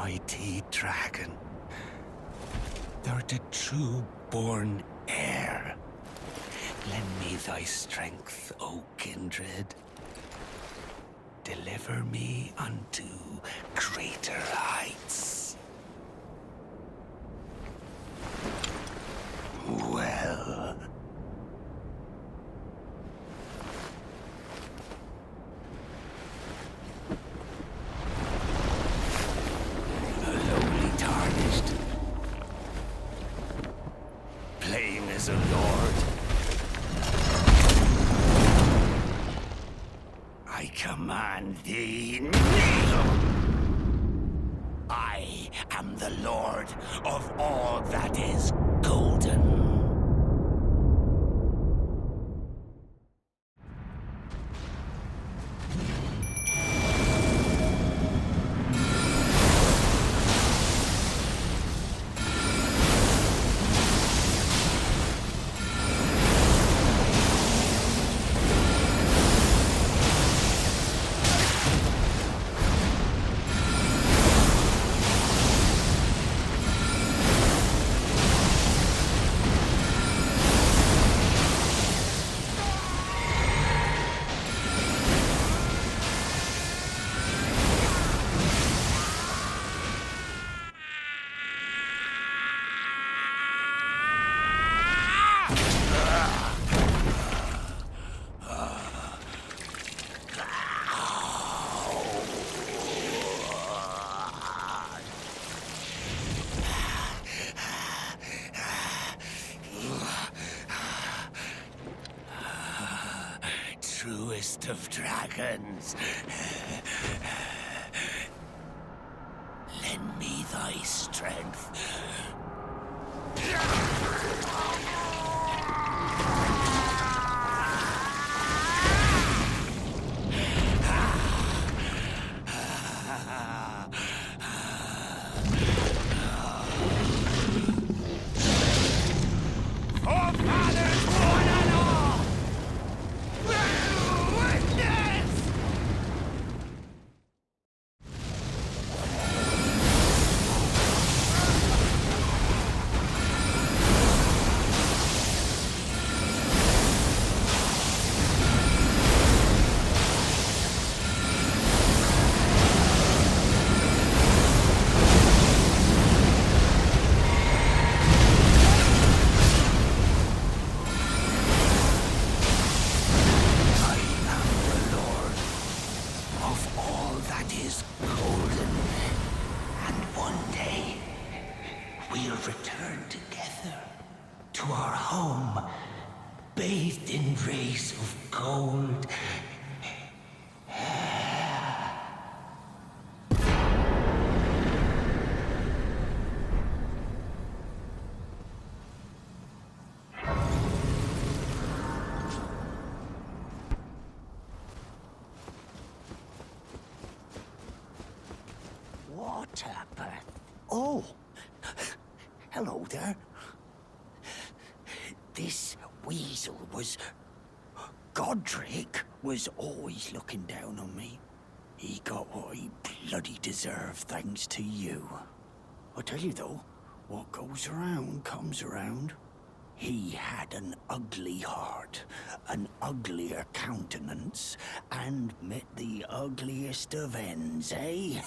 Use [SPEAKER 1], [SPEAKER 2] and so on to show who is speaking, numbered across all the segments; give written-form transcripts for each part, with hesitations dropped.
[SPEAKER 1] mighty dragon. Thou the true-born heir. Lend me thy strength, O kindred. Deliver me unto greater heights. Well... lowly tarnished. Playing as a lord. I command thee, kneel! I am the lord of all that is golden. Truest of dragons, lend me thy strength. Return together to our home, bathed in rays of gold. What happened? Oh! Hello there. This weasel was... Godrick was always looking down on me. He got what he bloody deserved thanks to you. I tell you though, what goes around comes around. He had an ugly heart, an uglier countenance, and met the ugliest of ends, eh?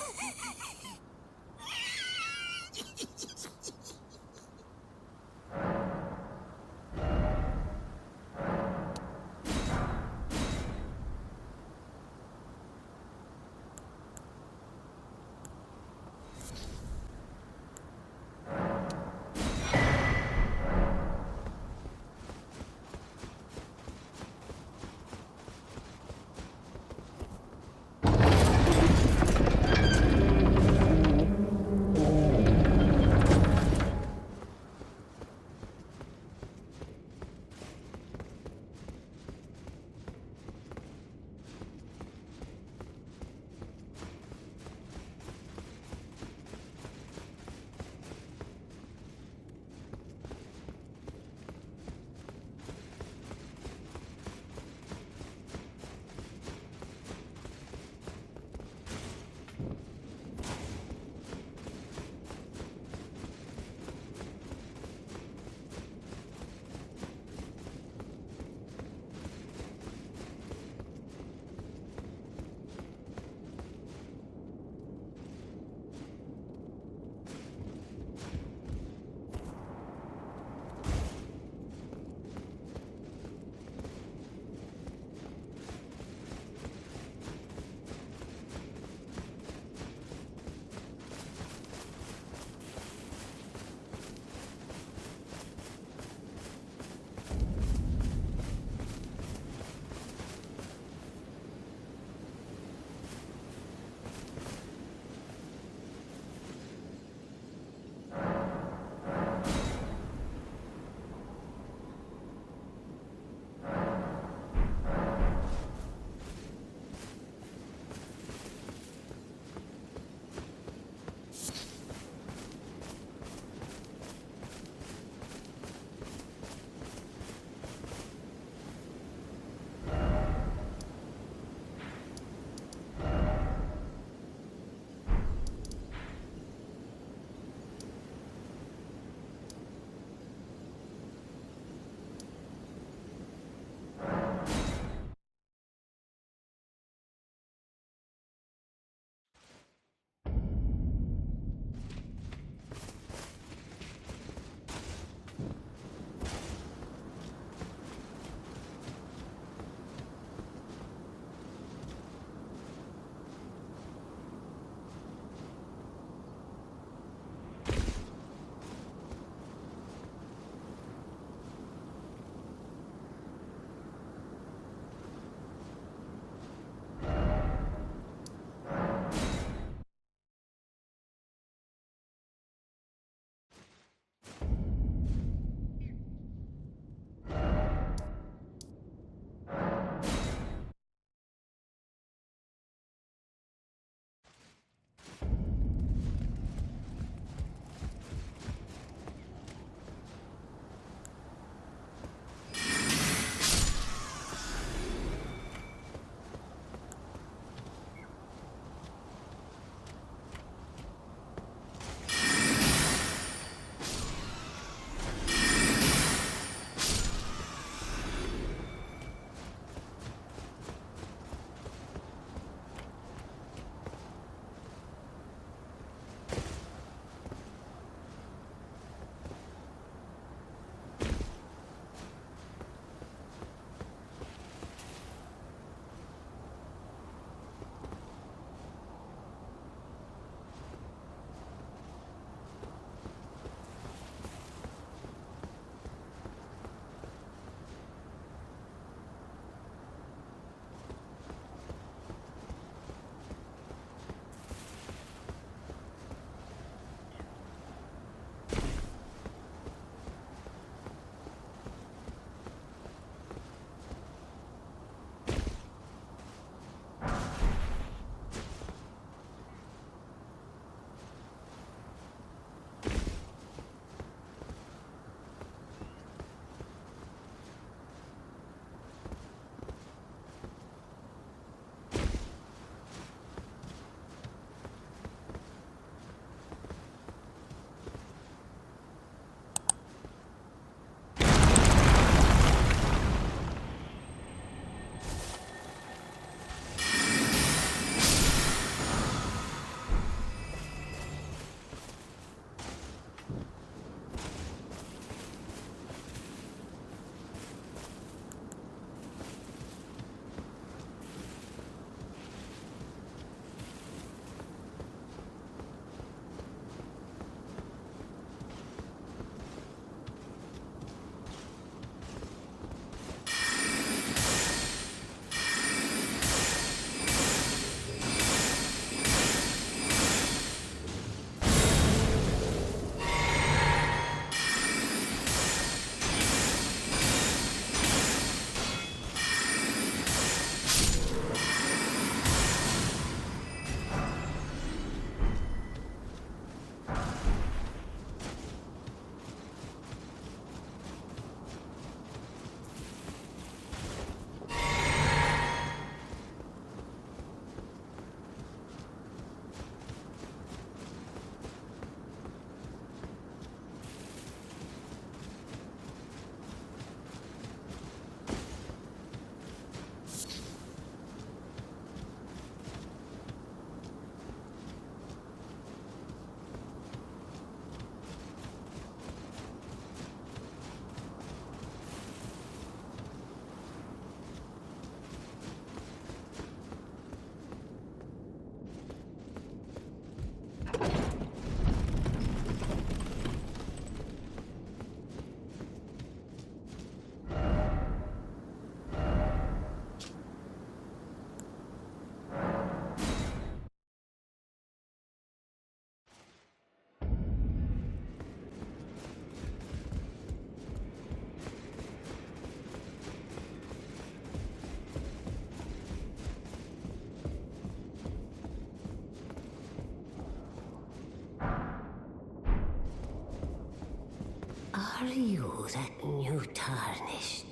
[SPEAKER 2] Are you that new tarnished?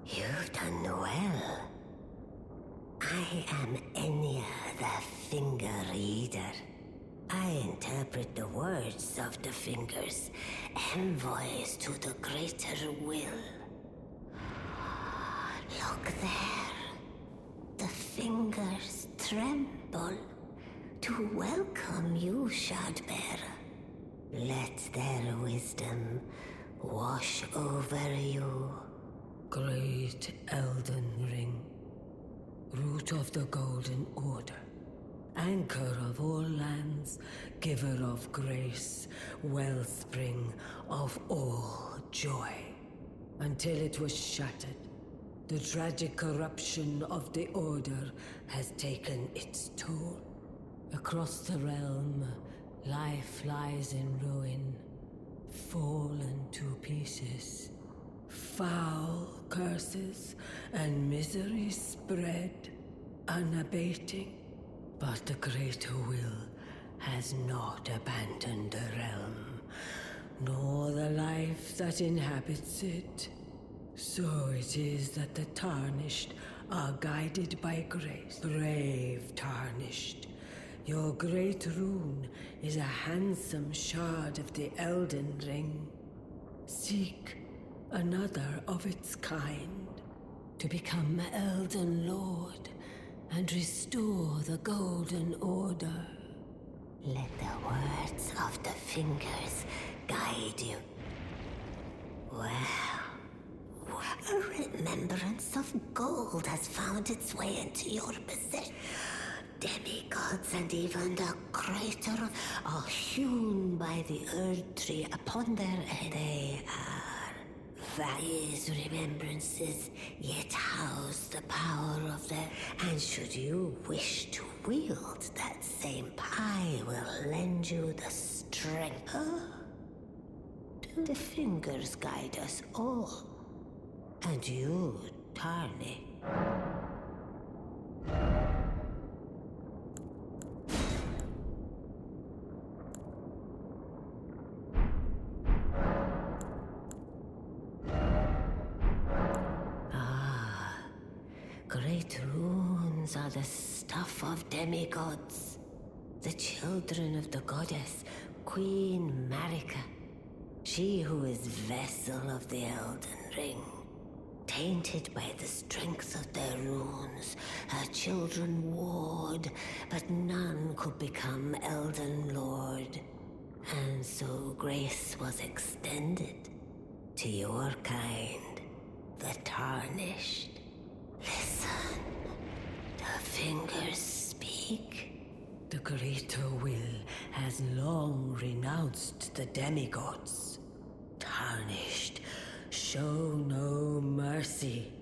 [SPEAKER 2] You've done well. I am Enya the Finger Reader. I interpret the words of the fingers, envoys to the greater will. Look there. The fingers tremble to welcome you, Shardbearer. Let their wisdom wash over you.
[SPEAKER 3] Great Elden Ring, root of the Golden Order, anchor of all lands, giver of grace, wellspring of all joy. Until it was shattered, the tragic corruption of the Order has taken its toll. Across the realm, life lies in ruin, fallen to pieces. Foul curses and misery spread, unabating. But the greater will has not abandoned the realm, nor the life that inhabits it. So it is that the Tarnished are guided by grace. Brave Tarnished, your great rune is a handsome shard of the Elden Ring. Seek another of its kind to become Elden Lord and restore the Golden Order.
[SPEAKER 2] Let the words of the fingers guide you. Well, a remembrance of gold has found its way into your possession. Demigods and even the crater are hewn by the Erdtree upon their head. They are these remembrances yet house the power of them. And should you wish to wield that same I will lend you the strength. The fingers guide us all. And you, Tarni. Great runes are the stuff of demigods, the children of the goddess, Queen Marika, she who is vessel of the Elden Ring. Tainted by the strength of their runes, her children warred, but none could become Elden Lord. And so grace was extended to your kind, the Tarnished. Listen, the fingers speak.
[SPEAKER 3] The greater will has long renounced the demigods. Tarnished, show no mercy.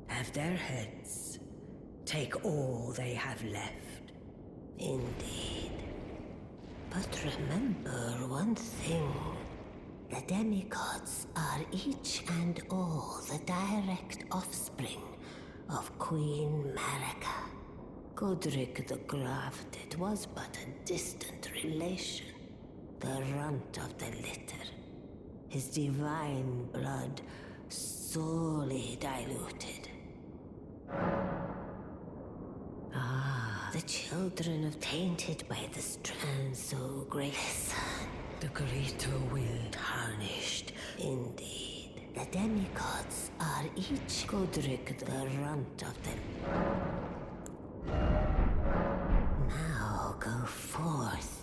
[SPEAKER 3] Have their heads. Take all they have left.
[SPEAKER 2] Indeed. But remember one thing. The demigods are each and all the direct offspring of Queen Marika. Godrick the Grafted was but a distant relation, the runt of the litter. His divine blood sorely diluted. The children of tainted by the strand so grace.
[SPEAKER 3] The greater will
[SPEAKER 2] Tarnished, indeed. The demigods are each Godrick the runt of them. Now go forth.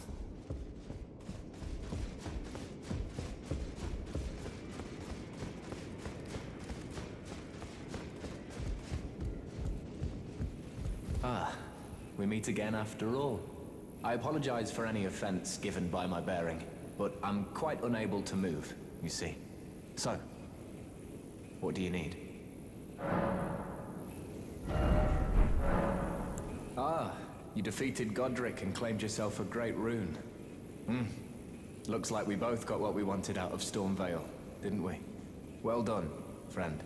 [SPEAKER 4] We meet again after all. I apologize for any offense given by my bearing, but I'm quite unable to move, you see. So, what do you need? You defeated Godrick and claimed yourself a great rune. Looks like we both got what we wanted out of Stormvale, didn't we? Well done, friend.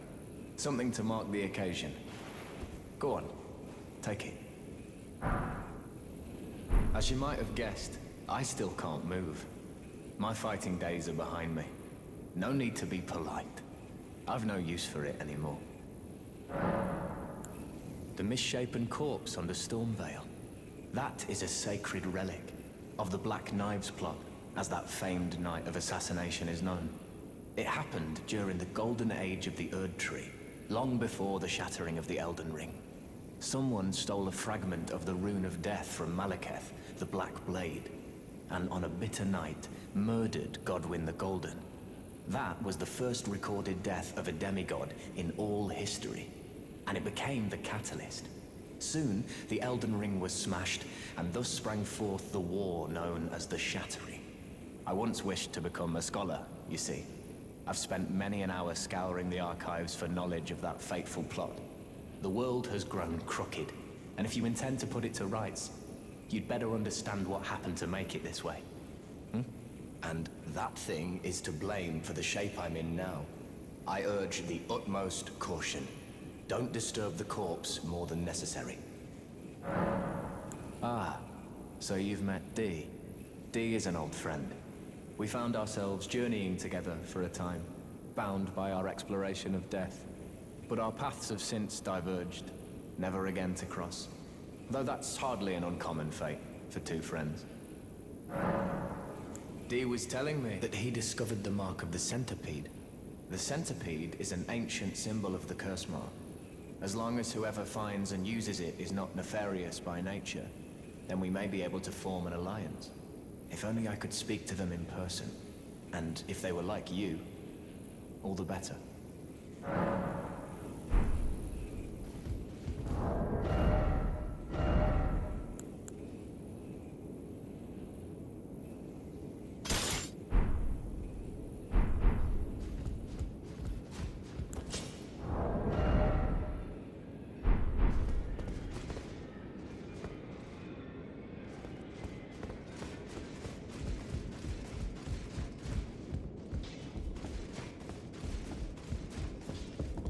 [SPEAKER 4] Something to mark the occasion. Go on, take it. As you might have guessed, I still can't move. My fighting days are behind me. No need to be polite. I've no use for it anymore. The misshapen corpse under Stormvale. That is a sacred relic of the Black Knives plot, as that famed night of assassination is known. It happened during the golden age of the Erdtree, long before the shattering of the Elden Ring. Someone stole a fragment of the Rune of Death from Malekith, the Black Blade, and on a bitter night, murdered Godwyn the Golden. That was the first recorded death of a demigod in all history, and it became the catalyst. Soon, the Elden Ring was smashed, and thus sprang forth the war known as the Shattering. I once wished to become a scholar, you see. I've spent many an hour scouring the archives for knowledge of that fateful plot. The world has grown crooked, and if you intend to put it to rights, you'd better understand what happened to make it this way. And that thing is to blame for the shape I'm in now. I urge the utmost caution. Don't disturb the corpse more than necessary. Ah, so you've met Dee. Dee is an old friend. We found ourselves journeying together for a time, bound by our exploration of death. But our paths have since diverged, never again to cross. Though that's hardly an uncommon fate for two friends. Dee was telling me that he discovered the mark of the centipede. The centipede is an ancient symbol of the curse mark. As long as whoever finds and uses it is not nefarious by nature, then we may be able to form an alliance. If only I could speak to them in person. And if they were like you, all the better.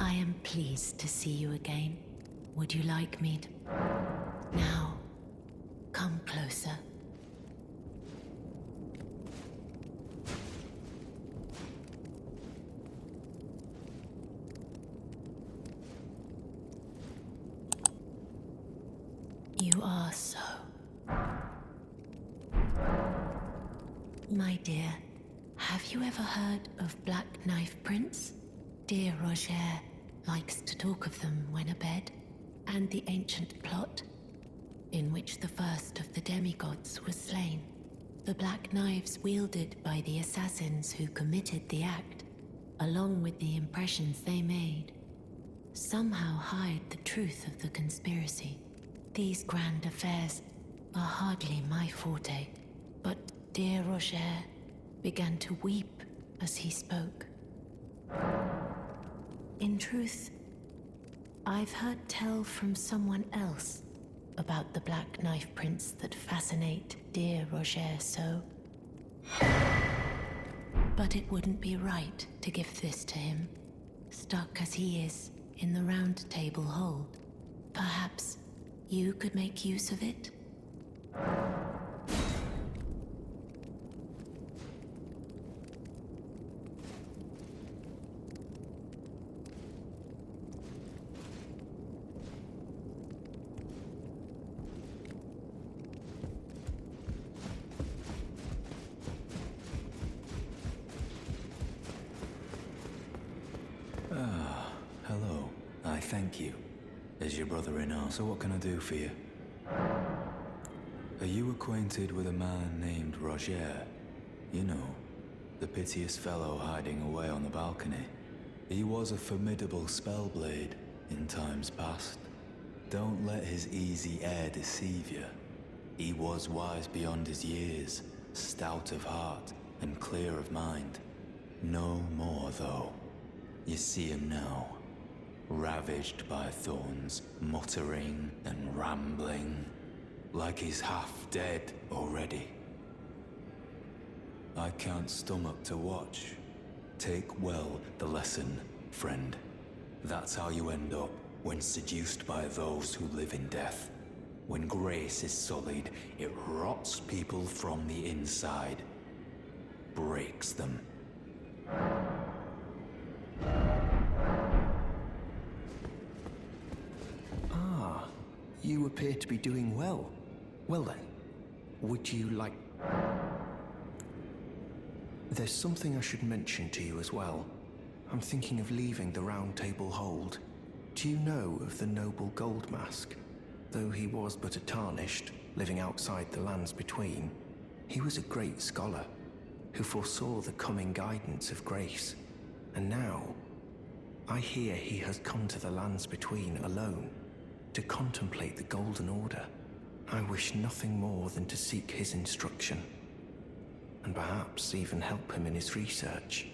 [SPEAKER 2] I am pleased to see you again. Would you like me to... Now, come closer. You are so... My dear, have you ever heard of Black Knife Prince? Dear Roger likes to talk of them when abed, and the ancient plot, in which the first of the demigods was slain. The black knives wielded by the assassins who committed the act, along with the impressions they made, somehow hide the truth of the conspiracy. These grand affairs are hardly my forte, but dear Roger began to weep as he spoke. In truth, I've heard tell from someone else about the Black Knife Prince that fascinate dear Roger so. But it wouldn't be right to give this to him, stuck as he is in the Round Table hold. Perhaps you could make use of it?
[SPEAKER 5] Hello. I thank you. Is your brother in arms? So what can I do for you? Are you acquainted with a man named Roger? You know, the piteous fellow hiding away on the balcony. He was a formidable spellblade in times past. Don't let his easy air deceive you. He was wise beyond his years, stout of heart and clear of mind. No more, though. You see him now, ravaged by thorns, muttering and rambling, like he's half dead already. I can't stomach to watch. Take well the lesson, friend. That's how you end up when seduced by those who live in death. When grace is sullied, it rots people from the inside, breaks them.
[SPEAKER 6] Ah, you appear to be doing well. Well then, would you like... There's something I should mention to you as well. I'm thinking of leaving the Round Table Hold. Do you know of the noble Gold Mask? Though he was but a tarnished, living outside the lands between, he was a great scholar who foresaw the coming guidance of grace. And now, I hear he has come to the lands between alone to contemplate the Golden Order. I wish nothing more than to seek his instruction, and perhaps even help him in his research.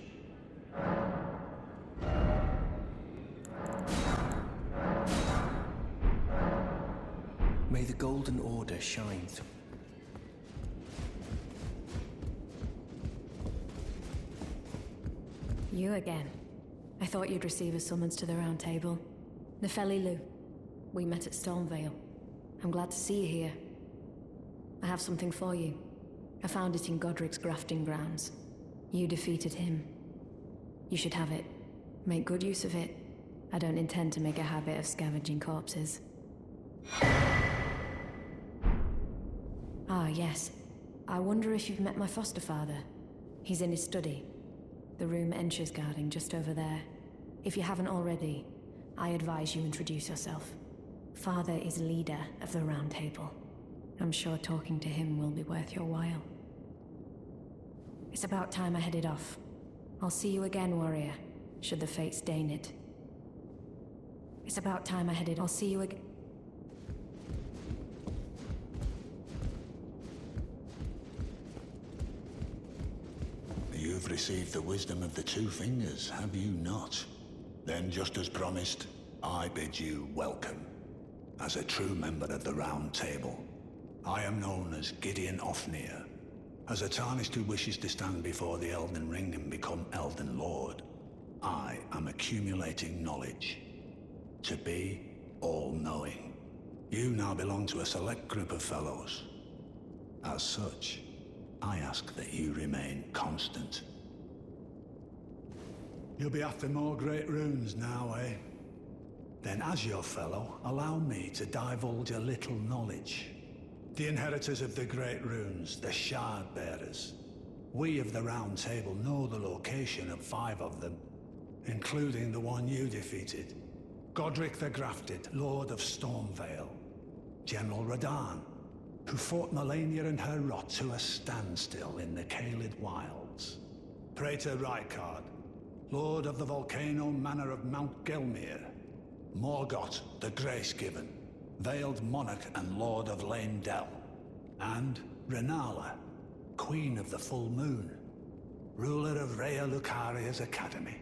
[SPEAKER 6] May the Golden Order shine through.
[SPEAKER 7] You again. I thought you'd receive a summons to the Round Table. Nefeli Lu. We met at Stormvale. I'm glad to see you here. I have something for you. I found it in Godrick's grafting grounds. You defeated him. You should have it. Make good use of it. I don't intend to make a habit of scavenging corpses. Ah, yes. I wonder if you've met my foster father. He's in his study. The room Encher's guarding just over there. If you haven't already, I advise you introduce yourself. Father is leader of the Round Table. I'm sure talking to him will be worth your while. It's about time I headed off. I'll see you again, warrior, should the fates deign it. It's about time I headed. I'll see you again.
[SPEAKER 1] You've received the wisdom of the Two Fingers, have you not? Then, just as promised, I bid you welcome. As a true member of the Round Table, I am known as Gideon Ofnir. As a tarnished who wishes to stand before the Elden Ring and become Elden Lord, I am accumulating knowledge. To be all-knowing. You now belong to a select group of fellows. As such, I ask that you remain constant. You'll be after more great runes now, eh? Then as your fellow, allow me to divulge a little knowledge. The inheritors of the great runes, the Shard Bearers. We of the Round Table know the location of 5 of them, including the one you defeated. Godrick the Grafted, Lord of Stormvale. General Radahn, who fought Melania and her rot to a standstill in the Caelid Wilds. Praetor Rykard, Lord of the Volcano Manor of Mount Gelmir. Morgoth the Grace-Given, Veiled Monarch and Lord of Lane Dell. And Renala, Queen of the Full Moon, ruler of Rhea Lucaria's Academy.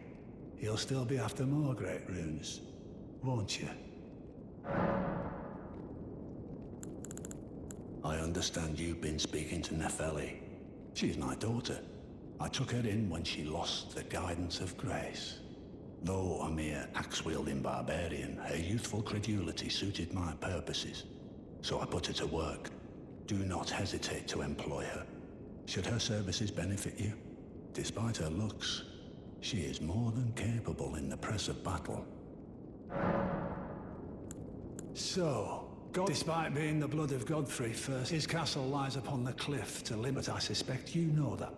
[SPEAKER 1] You'll still be after more great runes, won't you? I understand you've been speaking to Nefeli. She's my daughter. I took her in when she lost the guidance of grace. Though a mere axe-wielding barbarian, her youthful credulity suited my purposes. So I put her to work. Do not hesitate to employ her. Should her services benefit you, despite her looks, she is more than capable in the press of battle. So, despite being the blood of Godfrey first, his castle lies upon the cliff to limit. I suspect you know that.